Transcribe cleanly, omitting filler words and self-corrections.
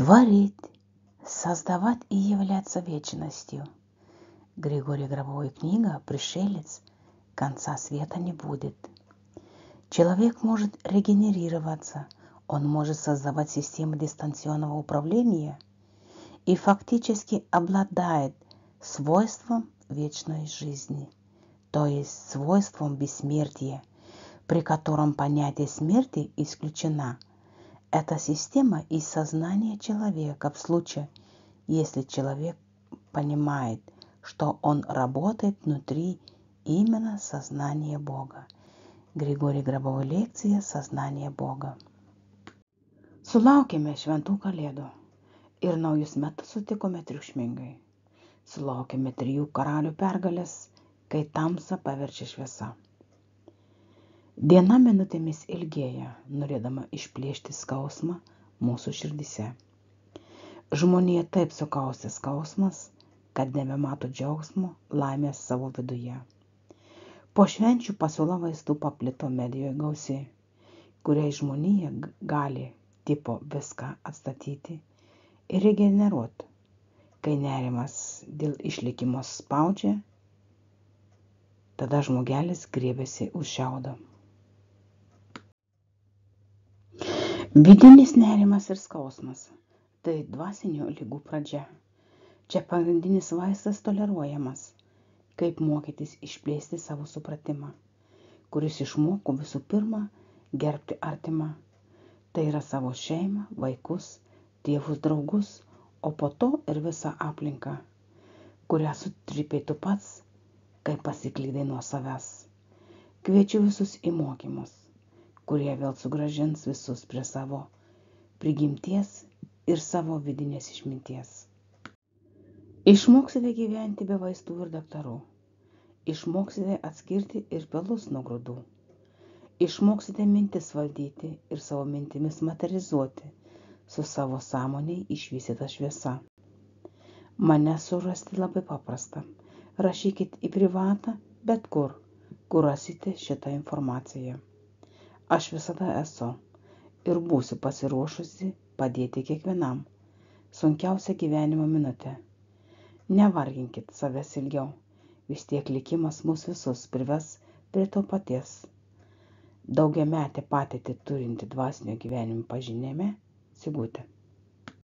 Творить, создавать и являться вечностью. Григорий Гробовой книга «Пришелец. Конца света не будет». Человек может регенерироваться, он может создавать систему дистанционного управления и фактически обладает свойством вечной жизни, то есть свойством бессмертия, при котором понятие смерти исключено. Это система из сознания человека в случае, если человек понимает, что он работает внутри именно сознания Бога. Grigorij Grabovui lekcija Сознание Бога. Sulaukėme šventų kalėdų ir naujus metus sutikome triukšmingai. Sulaukėme 3 karalių pergalės, kai tamsa paverčia šviesa. Diena minutėmis ilgėja, norėdama išplėšti skausmą mūsų širdise. Žmonija taip sukaustė skausmas, kad nebemato džiaugsmo, laimės savo viduje. Po švenčių pasiūla vaistų paplito medijoje gausiai, kuriai žmonija gali tipo viską atstatyti ir regeneruoti, kai nerimas dėl išlikimo spaudžia, tada žmogelis griebiasi už šiaudo. Vidinis nerimas ir skausmas – tai dvasinių ligų pradžia. Čia pagrindinis vaistas toleruojamas, kaip mokytis išplėsti savo supratimą, kuris išmoko visų pirma gerbti artimą, tai yra savo šeimą, vaikus, tėvus, draugus, o po to ir visą aplinką, kurią sutrypei tu pats, kai pasiklydai nuo savęs. Kviečiu visus į mokymus, kurie vėl sugrąžins visus prie savo prigimties ir savo vidinės išminties. Išmoksite gyventi be vaistų ir daktarų. Išmoksite atskirti ir pelus nuo grūdų. Išmoksite mintis valdyti ir savo mintimis materializuoti su savo sąmoniai išvystyta šviesa. Mane surasti labai paprasta. Rašykit į privatą, bet kur rasite šitą informaciją. Aš visada esu ir būsiu pasiruošusi padėti kiekvienam sunkiausią gyvenimo minutę. Nevarginkit savęs ilgiau, vis tiek likimas mus visus prives prie to paties. Daugiametę patirtį turinti dvasinio gyvenimo pažinime Sigutė.